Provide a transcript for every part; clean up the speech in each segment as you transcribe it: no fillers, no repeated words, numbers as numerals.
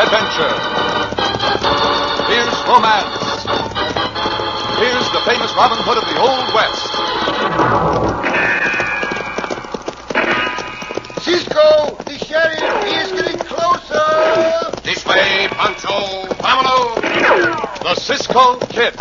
adventure. Here's romance. Here's the famous Robin Hood of the Old West. Cisco, the sheriff, he is getting closer. This way, Pancho. Vámonos. The Cisco Kid.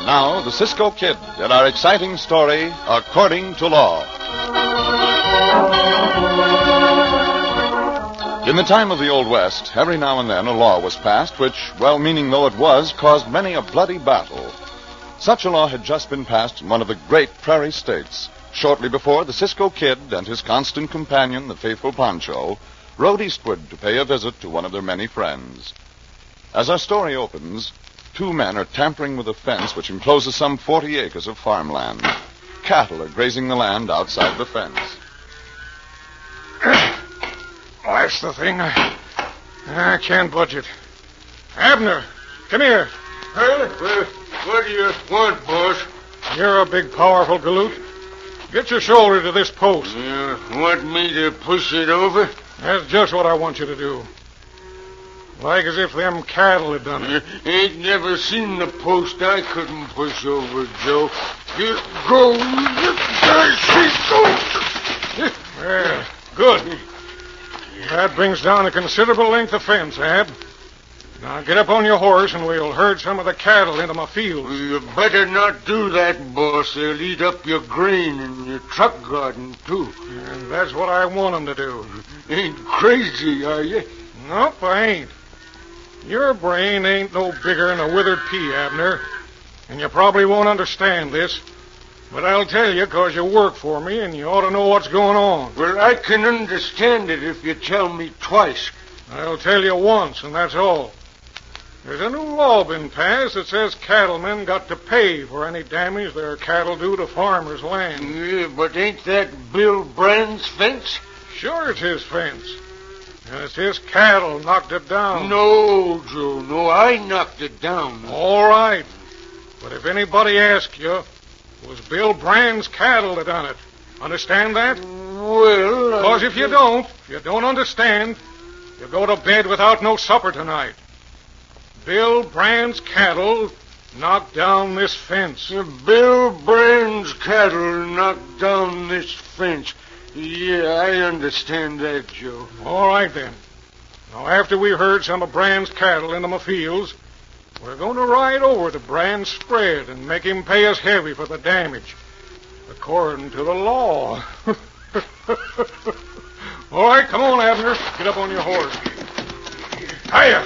Now, the Cisco Kid in our exciting story, According to Law. In the time of the Old West, every now and then a law was passed which, well-meaning though it was, caused many a bloody battle. Such a law had just been passed in one of the great prairie states. Shortly before, the Cisco Kid and his constant companion, the faithful Pancho, rode eastward to pay a visit to one of their many friends. As our story opens, two men are tampering with a fence which encloses some 40 acres of farmland. Cattle are grazing the land outside the fence. That's the thing. I can't budge it. Abner, come here. Huh? What do you want, boss? You're a big, powerful galoot. Get your shoulder to this post. You want me to push it over? That's just what I want you to do. Like as if them cattle had done it. Ain't never seen the post I couldn't push over, Joe. You go. Well, good. That brings down a considerable length of fence, Ab. Now get up on your horse and we'll herd some of the cattle into my fields. You better not do that, boss. They'll eat up your grain and your truck garden, too. And that's what I want them to do. Ain't crazy, are you? Nope, I ain't. Your brain ain't no bigger than a withered pea, Abner. And you probably won't understand this. But I'll tell you, 'cause you work for me and you ought to know what's going on. Well, I can understand it if you tell me twice. I'll tell you once, and that's all. There's a new law been passed that says cattlemen got to pay for any damage their cattle do to farmers' land. Yeah, but ain't that Bill Brand's fence? Sure it's his fence. And it's his cattle knocked it down. No, Joe, no, I knocked it down. All right. But if anybody asks you, it was Bill Brand's cattle that done it. Understand that? Well, Because if you don't understand, you go to bed without no supper tonight. Bill Brand's cattle knocked down this fence. Bill Brand's cattle knocked down this fence. Yeah, I understand that, Joe. All right, then. Now, after we herd some of Brand's cattle into my fields, we're going to ride over to Brand's spread and make him pay us heavy for the damage, according to the law. All right, come on, Abner. Get up on your horse. Hiya!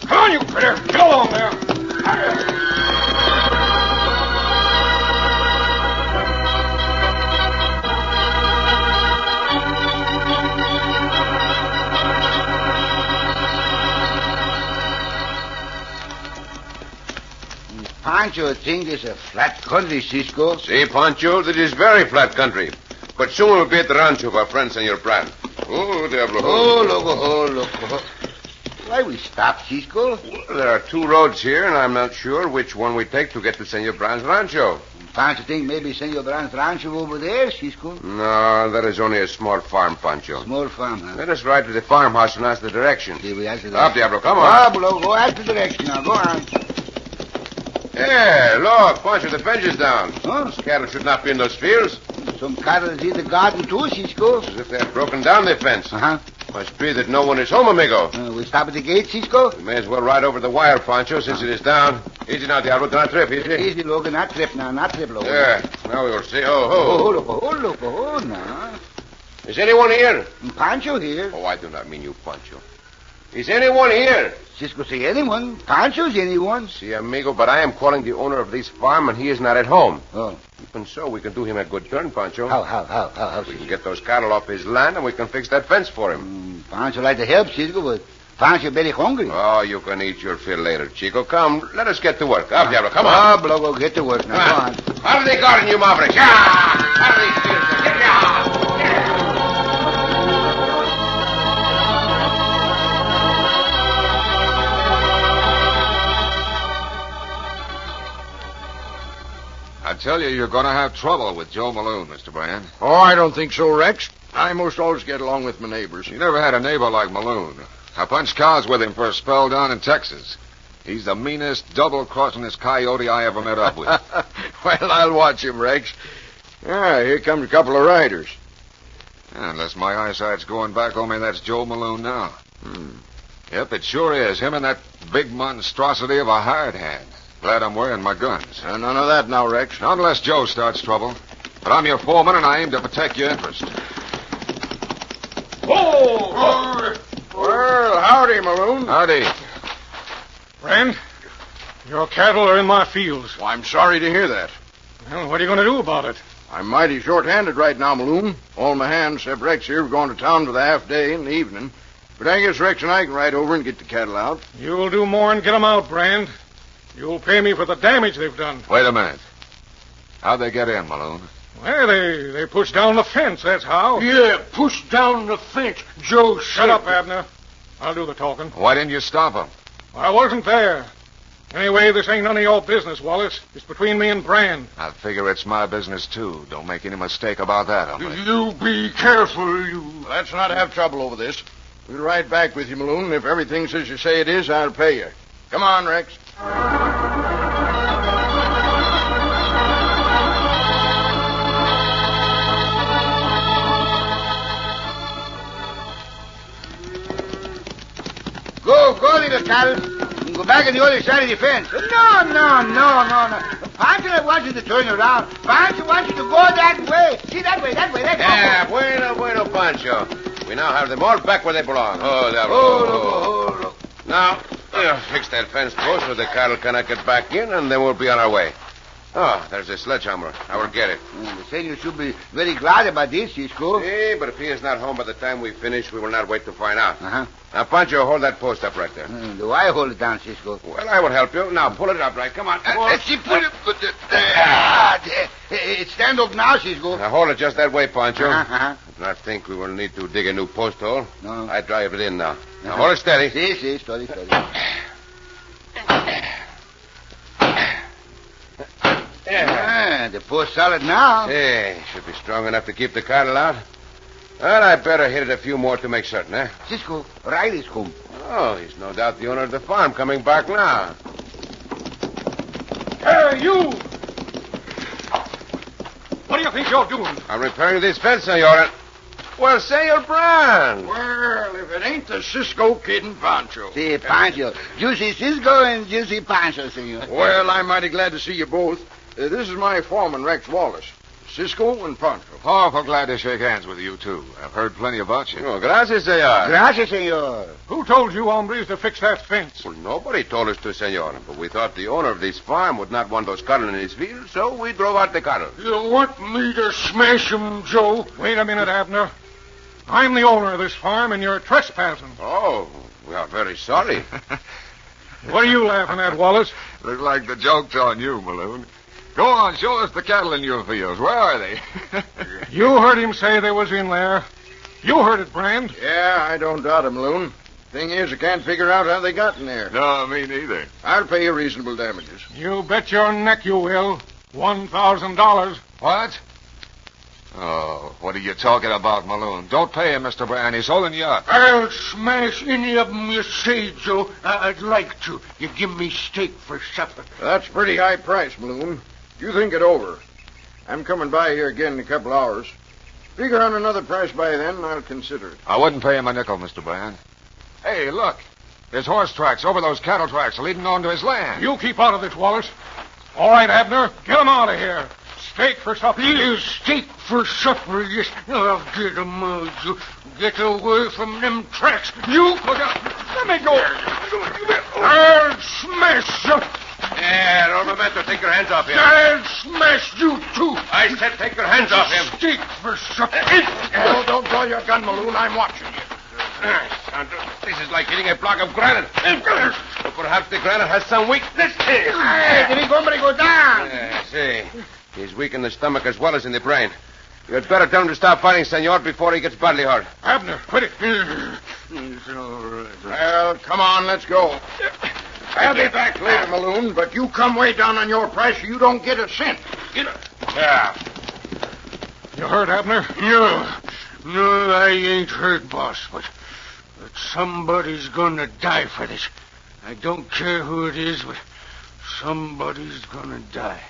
Come on, you critter. Get along there. Hiya! Pancho think it's a flat country, Cisco. See, Pancho, that is very flat country. But soon we'll be at the rancho of our friend, Senor Brand. Oh, Diablo. Loco. Why we stop, Cisco? Well, there are two roads here, and I'm not sure which one we take to get to Senor Brand's rancho. Pancho think maybe Senor Brand's rancho over there, Cisco. No, that is only a small farm, Pancho. Small farm, huh? Let us ride to the farmhouse and ask the direction. See, we ask the Up, Diablo, come on. Diablo, go ask the direction now. Go on. Hey, look, Pancho, the fence is down. Huh? Those cattle should not be in those fields. Some cattle is in the garden too, Cisco. As if they had broken down the fence. Uh-huh. Must be that no one is home, amigo. We stop at the gate, Cisco? We may as well ride over the wire, Pancho, since it is down. Easy now, Diablo. Do not trip, easy. Easy, Logan. Not trip now. Not trip, Logan. Yeah, now we will see. Oh, now. Is anyone here? Pancho here. Oh, I do not mean you, Pancho. Is anyone here? Cisco say anyone. Pancho's anyone. Si, amigo, but I am calling the owner of this farm, and he is not at home. Oh. Even so, we can do him a good turn, Pancho. How? We can get those cattle off his land, and we can fix that fence for him. Pancho like to help, Cisco, but Pancho very hungry. Oh, you can eat your fill later, Chico. Come, let us get to work. Up, Diablo, come on. Oh, Logo, get to work now. Come on. Out of the garden, you mavericks. Yeah! Out of these fields. Get down. I tell you, you're going to have trouble with Joe Malone, Mr. Brand. Oh, I don't think so, Rex. I most always get along with my neighbors. You never had a neighbor like Malone. I punched cars with him for a spell down in Texas. He's the meanest, double-crossingest coyote I ever met up with. Well, I'll watch him, Rex. Here comes a couple of riders. Unless my eyesight's going back on me, that's Joe Malone now. Yep, it sure is. Him and that big monstrosity of a hired hand. Glad I'm wearing my guns. None of that now, Rex. Not unless Joe starts trouble. But I'm your foreman, and I aim to protect your interest. Oh! Well, howdy, Malone. Howdy. Friend, your cattle are in my fields. Well, I'm sorry to hear that. Well, what are you going to do about it? I'm mighty short-handed right now, Malone. All my hands, except Rex here, have gone to town for the half day in the evening. But I guess Rex and I can ride over and get the cattle out. You'll do more and get them out, Brand. You'll pay me for the damage they've done. Wait a minute. How'd they get in, Malone? Well, they pushed down the fence, that's how. Yeah, push down the fence. Joe, Shut up, Abner. I'll do the talking. Why didn't you stop them? I wasn't there. Anyway, this ain't none of your business, Wallace. It's between me and Brand. I figure it's my business, too. Don't make any mistake about that, hombre. You be careful, you. Let's not have trouble over this. We'll ride back with you, Malone. If everything's as you say it is, I'll pay you. Come on, Rex. Go, little cattle. Go back on the other side of the fence. No. Pancho wants you to turn around. Pancho wants you to go that way. See, that way. Yeah, bueno, Pancho. We now have them all back where they belong. Oh, Diablo. Now, fix that fence post so the cattle cannot get back in, and then we'll be on our way. Oh, there's a sledgehammer. I will get it. The senor should be very glad about this, Cisco. Hey, but if he is not home by the time we finish, we will not wait to find out. Uh-huh. Now, Pancho, hold that post up right there. Do I hold it down, Cisco? Well, I will help you. Now, pull it up, right? Come on. She put it... It stand up now, Cisco. Now, hold it just that way, Pancho. Uh-huh. I do not think we will need to dig a new post hole. No. I drive it in now. Now, hold it steady. See, steady. The post solid now. Hey, should be strong enough to keep the cattle out. Well, I better hit it a few more to make certain, eh? Cisco, Riley's home. Oh, he's no doubt the owner of the farm coming back now. Hey, you! What do you think you're doing? I'm repairing this fence, senor. Well, Senor Brand. Well, if it ain't the Cisco kid and Pancho. See, Pancho. Juicy Cisco and Juicy Pancho, senor. Well, I'm mighty glad to see you both. This is my foreman, Rex Wallace. Cisco and Pancho. Awful glad to shake hands with you, too. I've heard plenty about you. Oh, gracias, senor. Gracias, senor. Who told you hombres to fix that fence? Well, nobody told us to, senor. But we thought the owner of this farm would not want those cattle in his field, so we drove out the cattle. You want me to smash him, Joe? Wait a minute, Abner. I'm the owner of this farm, and you're trespassing. Oh, we are very sorry. What are you laughing at, Wallace? Looks like the joke's on you, Malone. Go on, show us the cattle in your fields. Where are they? You heard him say they was in there. You heard it, Brand. Yeah, I don't doubt it, Malone. Thing is, I can't figure out how they got in there. No, me neither. I'll pay you reasonable damages. You bet your neck you will. $1,000. What? Oh, what are you talking about, Malone? Don't pay him, Mr. Brand. He's holding you up. I'll smash any of them you say, Joe. I'd like to. You give me steak for supper. That's pretty high price, Malone. You think it over. I'm coming by here again in a couple hours. Figure on another price by then, and I'll consider it. I wouldn't pay him a nickel, Mr. Brand. Hey, look. His horse tracks over those cattle tracks leading onto his land. You keep out of this, Wallace. All right, Abner, get him out of here. Steak for supper. You steak for supper, yes. I'll get 'em out. You get away from them tracks. You put up. Let me go. I'll smash you. Yeah, Romamento, take your hands off him. I'll smash you, too. I said take your hands off him. Steak for supper. Oh, don't draw your gun, Maloon. I'm watching you. This is like hitting a block of granite. Or perhaps the granite has some weakness. Hey, did hombre go down? See. He's weak in the stomach as well as in the brain. You'd better tell him to stop fighting, senor, before he gets badly hurt. Abner, quit it. It's all right. Well, come on, let's go. I'll be back later, Maloon, but you come way down on your price or you don't get a cent. Yeah. You heard, Abner? No, I ain't hurt, boss, but somebody's gonna die for this. I don't care who it is, but somebody's gonna die.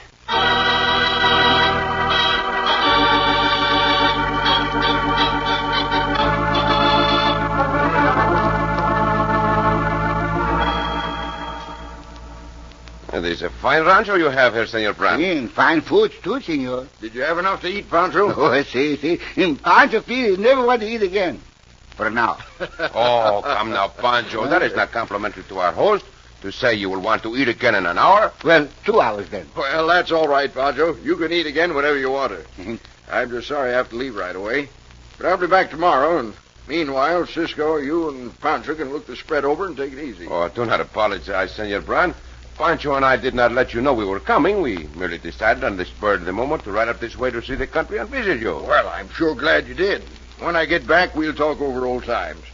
There's a fine rancho you have here, Senor Brand. Fine food, too, senor. Did you have enough to eat, Pancho? Oh, see. Pancho feels never want to eat again. For now. Oh, come now, Pancho. That is not complimentary to our host to say you will want to eat again in an hour. Well, 2 hours then. Well, that's all right, Pancho. You can eat again whenever you want to. I'm just sorry I have to leave right away. But I'll be back tomorrow, and meanwhile, Cisco, you and Pancho can look the spread over and take it easy. Oh, do not apologize, Senor Brand. Pancho and I did not let you know we were coming. We merely decided on the spur of the moment to ride up this way to see the country and visit you. Well, I'm sure glad you did. When I get back, we'll talk over old times.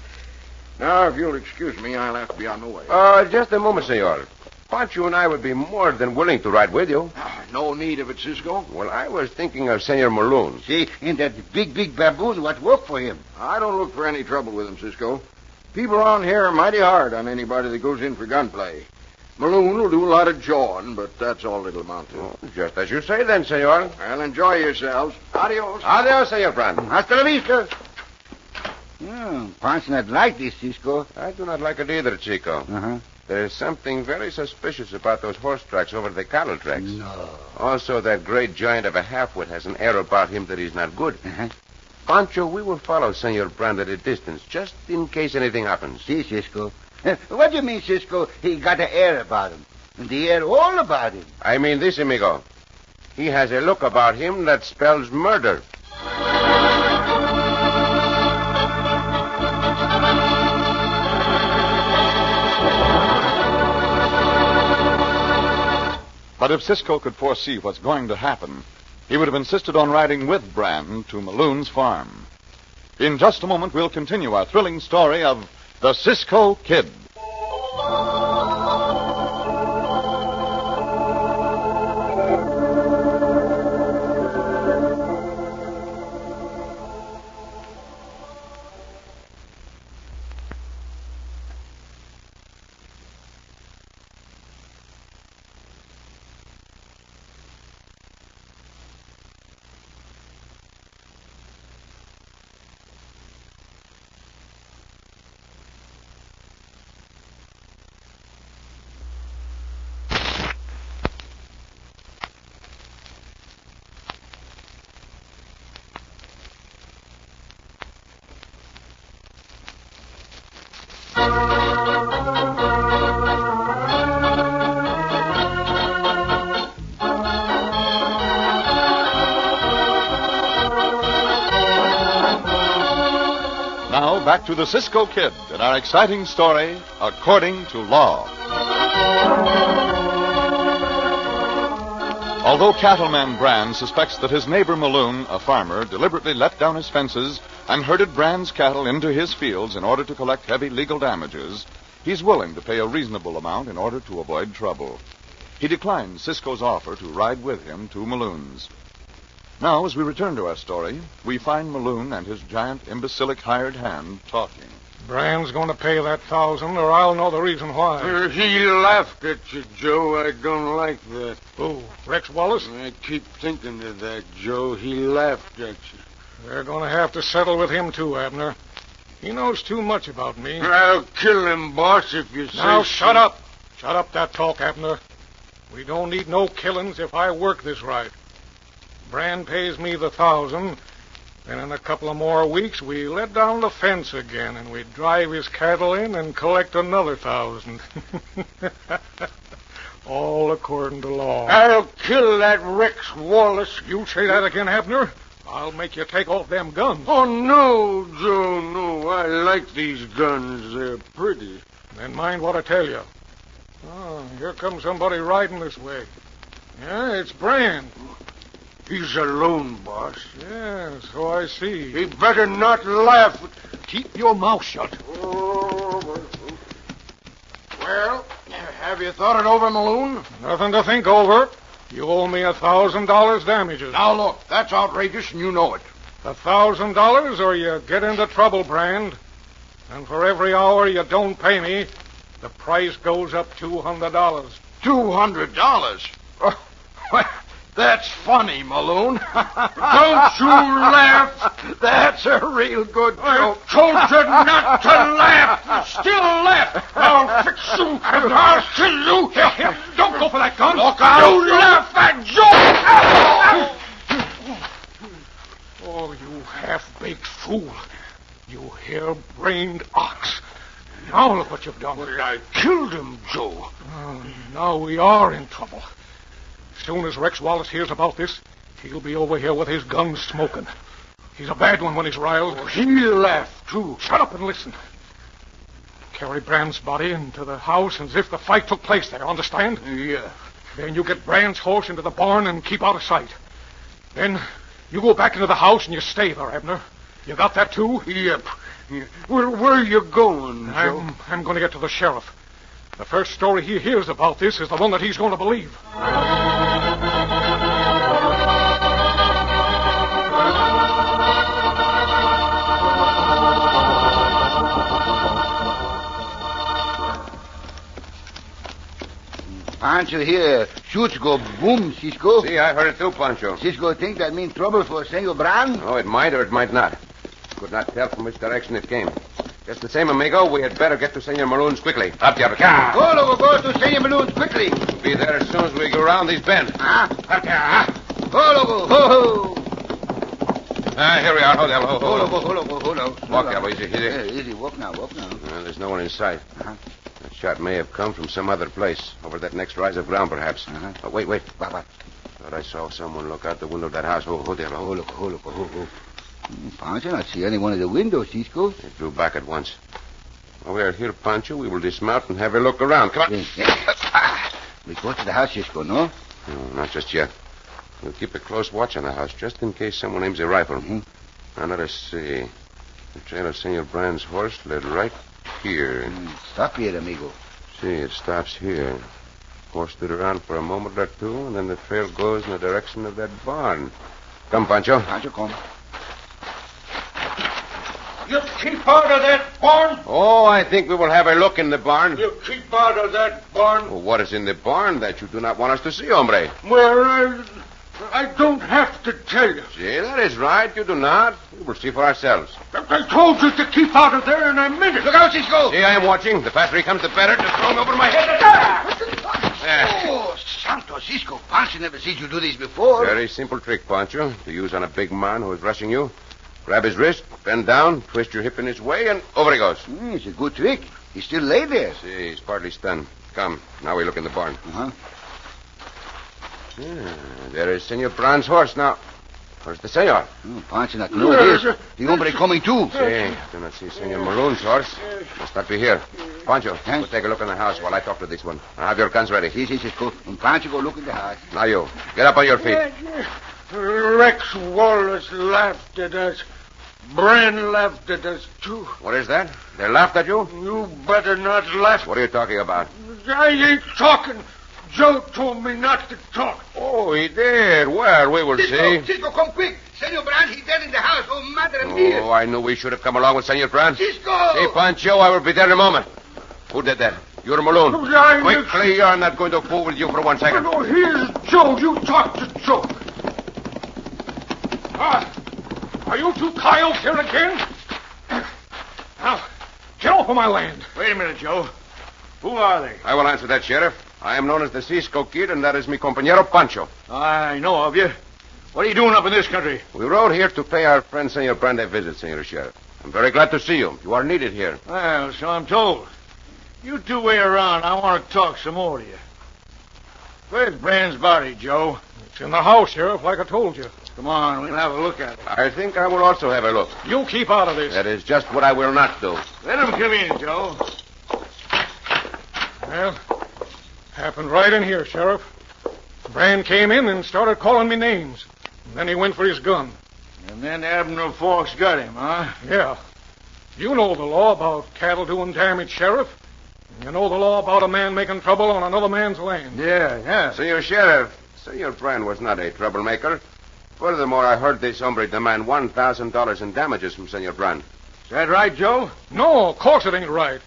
Now, if you'll excuse me, I'll have to be on the way. Just a moment, senor. Pancho and I would be more than willing to ride with you. No need of it, Cisco. Well, I was thinking of Senor Maloon. See, and that big baboon what work for him. I don't look for any trouble with him, Cisco. People around here are mighty hard on anybody that goes in for gunplay. Maloon will do a lot of jawing, but that's all it'll amount to. Oh, just as you say then, senor. Well, enjoy yourselves. Adios. Adios, Senor Brand. Hasta la vista. Pancho not like this, Cisco. I do not like it either, Chico. Uh-huh. There is something very suspicious about those horse tracks over the cattle tracks. No. Also, that great giant of a half-wit has an air about him that is not good. Uh-huh. Pancho, we will follow Senor Brand at a distance, just in case anything happens. See, Cisco. What do you mean, Cisco? He got an air about him. And the air all about him. I mean this, amigo. He has a look about him that spells murder. But if Cisco could foresee what's going to happen, he would have insisted on riding with Brand to Maloon's farm. In just a moment, we'll continue our thrilling story of the Cisco Kid. Now, back to the Cisco Kid and our exciting story, According to Law. Although cattleman Brand suspects that his neighbor Maloon, a farmer, deliberately let down his fences and herded Brand's cattle into his fields in order to collect heavy legal damages, he's willing to pay a reasonable amount in order to avoid trouble. He declines Cisco's offer to ride with him to Maloon's. Now, as we return to our story, we find Maloon and his giant imbecilic hired hand talking. Brand's going to pay that $1,000, or I'll know the reason why. He laughed at you, Joe. I don't like that. Who, Rex Wallace? I keep thinking of that, Joe. He laughed at you. They're going to have to settle with him, too, Abner. He knows too much about me. I'll kill him, boss, if you say Now, so. shut up. Shut up that talk, Abner. We don't need no killings if I work this right. Brand pays me the 1,000, then in a couple of more weeks we let down the fence again and we drive his cattle in and collect another 1,000. All according to law. I'll kill that Rex Wallace. You say that again, Abner? I'll make you take off them guns. Oh, no, Joe, no. I like these guns. They're pretty. Then mind what I tell you. Oh, here comes somebody riding this way. Yeah, it's Brand. He's alone, boss. Yeah, so I see. He better not laugh. Keep your mouth shut. Well, have you thought it over, Maloon? Nothing to think over. You owe me $1,000 damages. Now, look, that's outrageous, and you know it. $1,000 or you get into trouble, Brand. And for every hour you don't pay me, the price goes up $200. $200? Well, that's funny, Maloon. Don't you laugh. That's a real good I joke. told you not to laugh. You still laugh. I'll fix you, and I'll kill you. Here, don't go for that gun. Look out. You laugh at Joe. Oh, you half-baked fool. You hair-brained ox. Now look what you've done. I killed him, Joe. Oh, now we are in trouble. As soon as Rex Wallace hears about this, he'll be over here with his gun smoking. He's a bad one when he's riled. He'll laugh, too. Shut up and listen. Carry Brand's body into the house as if the fight took place there, understand? Yeah. Then you get Brand's horse into the barn and keep out of sight. Then you go back into the house and you stay there, Abner. You got that, too? Yep. Yeah. Where are you going, Joe? I'm going to get to the sheriff. The first story he hears about this is the one that he's going to believe. Pancho here. Shoots go boom, Cisco. See, I heard it too, Pancho. Cisco think that means trouble for Senor Brand? Oh, it might or it might not. Could not tell from which direction it came. Just the same, amigo, we had better get to Senor Maroon's quickly. Up, Diablo. Go, loco, go to Senor Balloons quickly. We'll be there as soon as we go around these bends. Go, loco, ho, ho. Here we are. Hold on, hold Go, on. loco, ho, loco, hold on. Walk, Diablo, easy, easy. Yeah, easy, walk now. Well, there's no one in sight. Uh-huh. That shot may have come from some other place. Over that next rise of ground, perhaps. Uh-huh. Oh, wait. What? Thought I saw someone look out the window of that house. Hold there. Ho, loco, ho. Pancho, not see any one of the windows, Cisco. They drew back at once. Well, we are here, Pancho. We will dismount and have a look around. Come on. Yeah. We go to the house, Cisco, no? No, not just yet. We'll keep a close watch on the house, just in case someone aims a rifle. Mm-hmm. Now, let us see. The trail of Senor Brand's horse led right here. Stop here, amigo. See, it stops here. Horse stood around for a moment or two, and then the trail goes in the direction of that barn. Come, Pancho. Pancho, come. You keep out of that barn. Oh, I think we will have a look in the barn. You keep out of that barn. Well, what is in the barn that you do not want us to see, hombre? Well, I don't have to tell you. See, that is right. You do not. We will see for ourselves. I told you to keep out of there, and I meant it. Look out, Cisco. See, I am watching. The faster he comes, the better. Just throw him over my head. Oh, Santo Cisco. Pancho never seen you do this before. Very simple trick, Pancho, to use on a big man who is rushing you. Grab his wrist, bend down, twist your hip in his way, and over he goes. It's a good trick. He still lay there. See, he's partly stunned. Come, now we look in the barn. Uh-huh. There is Senor Brand's horse now. Where's the senor? Pancho not know this. The hombre coming too. See, do not see Senor Maroon's horse. Must not be here. Pancho, go take a look in the house while I talk to this one. I have your guns ready. See, Cisco. And Pancho go look in the house. Now you, get up on your feet. Rex Wallace laughed at us. Brand laughed at us, too. What is that? They laughed at you? You better not laugh. What are you talking about? I ain't talking. Joe told me not to talk. Oh, he did. Well, we will see. Cisco, come quick. Senor Brand, he's dead in the house. Oh, madre mia. Oh, I knew we should have come along with Senor Brand. Cisco! See, Pancho, I will be there in a moment. Who did that? You're Malone. Quickly, I'm not going to fool with you for 1 second. Oh, here's Joe. You talk to Joe. Are you two coyotes here again? Now, get off of my land. Wait a minute, Joe. Who are they? I will answer that, Sheriff. I am known as the Cisco Kid, and that is mi compañero Pancho. I know of you. What are you doing up in this country? We rode here to pay our friend Senor Brand a visit, Senor Sheriff. I'm very glad to see you. You are needed here. Well, so I'm told. You two wait around. I want to talk some more to you. Where's Brand's body, Joe? It's in the house, Sheriff, like I told you. Come on, we'll have a look at it. I think I will also have a look. You keep out of this. That is just what I will not do. Let him come in, Joe. Well, happened right in here, Sheriff. Brand came in and started calling me names. And then he went for his gun. And then Abner Forks got him, huh? Yeah. You know the law about cattle doing damage, Sheriff. And you know the law about a man making trouble on another man's land. Yeah. Senor Sheriff, Senor Brand was not a troublemaker. Furthermore, I heard this hombre demand $1,000 in damages from Senor Brand. Is that right, Joe? No, of course it ain't right.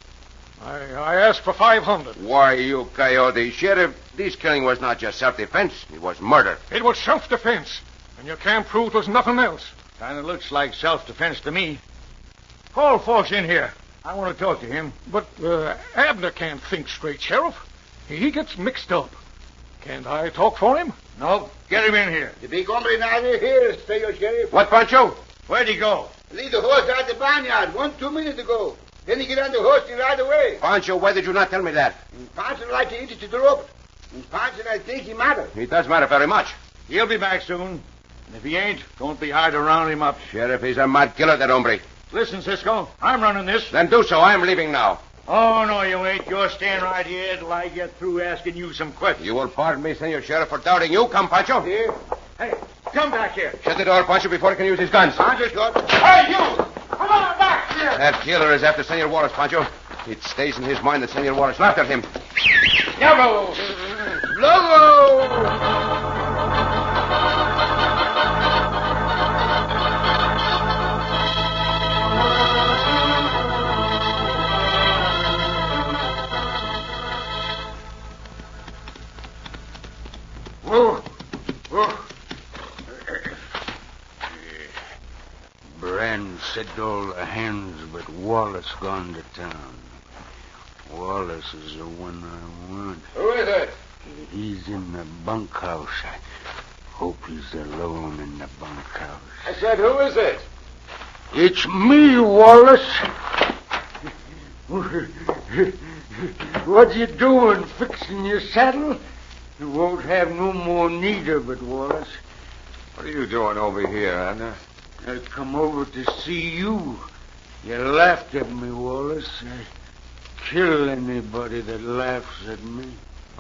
I asked for 500. Why, you coyote. Sheriff, this killing was not just self-defense. It was murder. It was self-defense. And you can't prove there's nothing else. Kind of looks like self-defense to me. Call Forks in here. I want to talk to him. But Abner can't think straight, Sheriff. He gets mixed up. Can't I talk for him? No, get him in here. The big hombre now here, Senor Sheriff. What, Pancho? Where'd he go? Leave the horse out the barnyard 1-2 minutes ago. Then he get on the horse and ride away. Pancho, why did you not tell me that? And Pancho like to eat the rope. And Pancho, I think he matter. It does matter very much. He'll be back soon. And if he ain't, don't be hard to round him up. Sheriff, he's a mad killer, that hombre. Listen, Cisco, I'm running this. Then do so. I am leaving now. Oh, no, you ain't. You're staying right here till I get through asking you some questions. You will pardon me, Senor Sheriff, for doubting you. Come, Pancho. Here. Hey, come back here. Shut the door, Pancho, before he can use his guns. Pancho shot. Hey, you! Come on back here! That killer is after Senor Wallace, Pancho. It stays in his mind that Senor Wallace laughed at him. Bravo! Logo! Brand said all the hands but Wallace gone to town. Wallace is the one I want. Who is it? He's in the bunkhouse. I hope he's alone in the bunkhouse. I said, who is it? It's me, Wallace. What you doing, fixing your saddle? You won't have no more need of it, Wallace. What are you doing over here, Abner? I come over to see you. You laughed at me, Wallace. I kill anybody that laughs at me.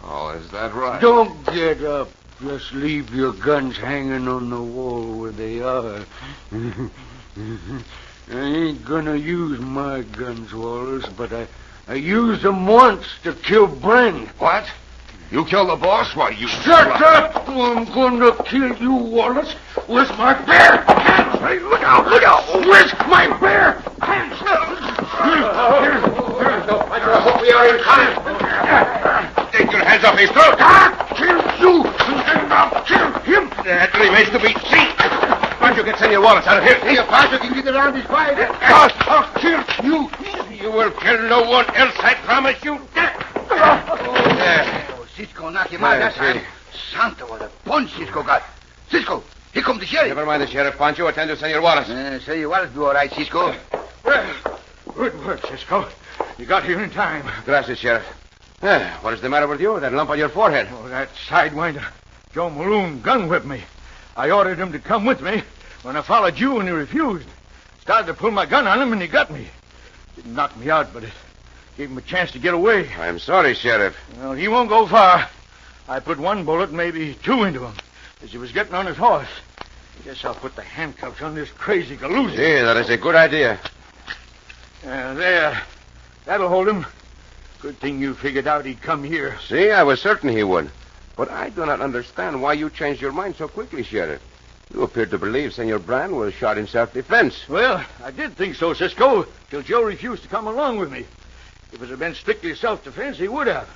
Oh, is that right? Don't get up. Just leave your guns hanging on the wall where they are. I ain't gonna use my guns, Wallace, but I used them once to kill Brand. What? You killed the boss? Why, you... Shut up! I'm gonna kill you, Wallace. Where's my bear? Hands! Hey, look out! Look out! Where's my bear? Hands! I hope we are in time. Take your hands off his throat. I'll kill you! And I'll kill him! That remains to be seen. Why don't you get Senor Wallace out of here? Hey, Pancho can get around his fight. I'll kill you! You will kill no one else, I promise you. There. Cisco knock him out that time. Santo, what a punch Cisco got. Cisco, here comes the sheriff. Never mind the sheriff, Pancho. Attend to Senor Wallace. Senor Wallace do all right, Cisco. Well, good work, Cisco. You got here in time. Gracias, Sheriff. What is the matter with you? That lump on your forehead. Oh, that sidewinder, Joe Maloon, gun whipped me. I ordered him to come with me when I followed you and he refused. Started to pull my gun on him and he got me. Didn't knock me out, but it gave him a chance to get away. I'm sorry, Sheriff. Well, he won't go far. I put one bullet, maybe two into him, as he was getting on his horse. I guess I'll put the handcuffs on this crazy galoozy. Yeah, that is a good idea. There. That'll hold him. Good thing you figured out he'd come here. See, I was certain he would. But I do not understand why you changed your mind so quickly, Sheriff. You appeared to believe Senor Brand was shot in self-defense. Well, I did think so, Cisco, till Joe refused to come along with me. If it had been strictly self-defense, he would have.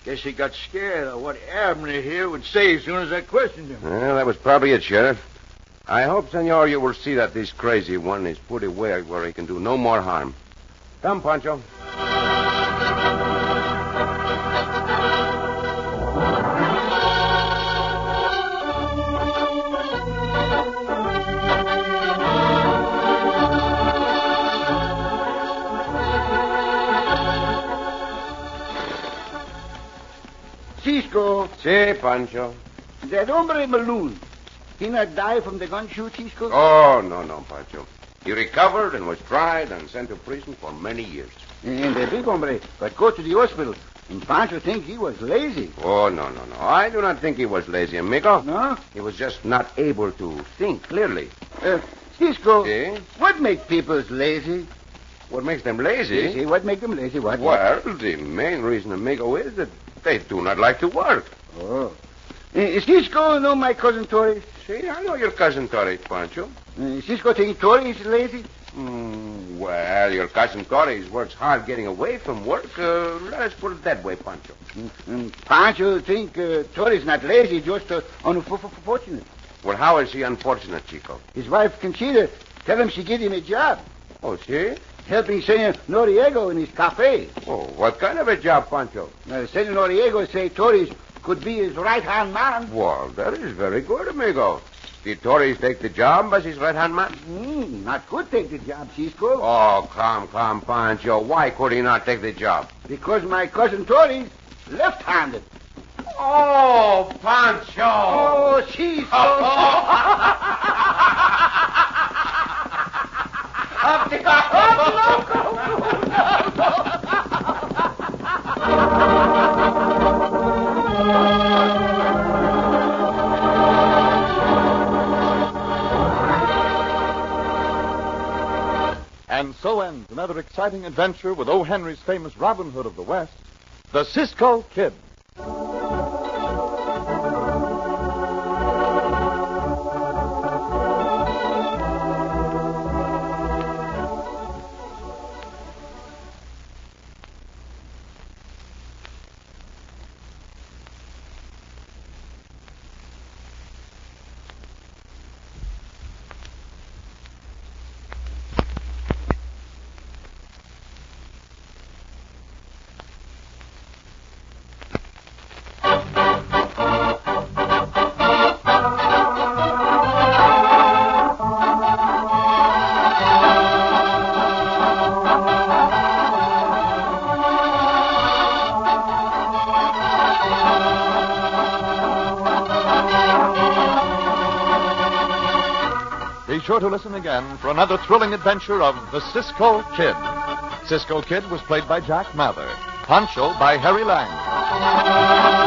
Guess he got scared of what Abner here would say as soon as I questioned him. Well, that was probably it, Sheriff. I hope, Senor, you will see that this crazy one is put away where he can do no more harm. Come, Pancho. Cisco, Si, Pancho. that hombre Balloon, he not die from the gun shoot, Cisco? Oh, no, Pancho. He recovered and was tried and sent to prison for many years. And the big hombre got go to the hospital, and Pancho think he was lazy. Oh, no. I do not think he was lazy, amigo. No? He was just not able to think clearly. Cisco, Si? what make people lazy? What makes them lazy? Si, what make them lazy? What? Well, the main reason, amigo, is that they do not like to work. Oh. Cisco know my cousin Tori? See, I know your cousin Tori, Pancho. Cisco think Tori is lazy? Well, your cousin Tori works hard getting away from work. Let us put it that way, Pancho. Pancho think Tori is not lazy, just unfortunate. Well, how is he unfortunate, Chico? His wife Conchita tell him she give him a job, Oh, see? helping Senor Noriego in his cafe. Oh, what kind of a job, Pancho? Senor Noriego say Torres could be his right-hand man. Well, that is very good, amigo. Did Torres take the job as his right-hand man? Not could take the job, Cisco. Oh, come, Pancho. Why could he not take the job? Because my cousin Torres left-handed. Oh, Pancho! Oh, Cisco! And so ends another exciting adventure with O. Henry's famous Robin Hood of the West, the Cisco Kid. Be sure to listen again for another thrilling adventure of the Cisco Kid. Cisco Kid was played by Jack Mather. Pancho by Harry Lang.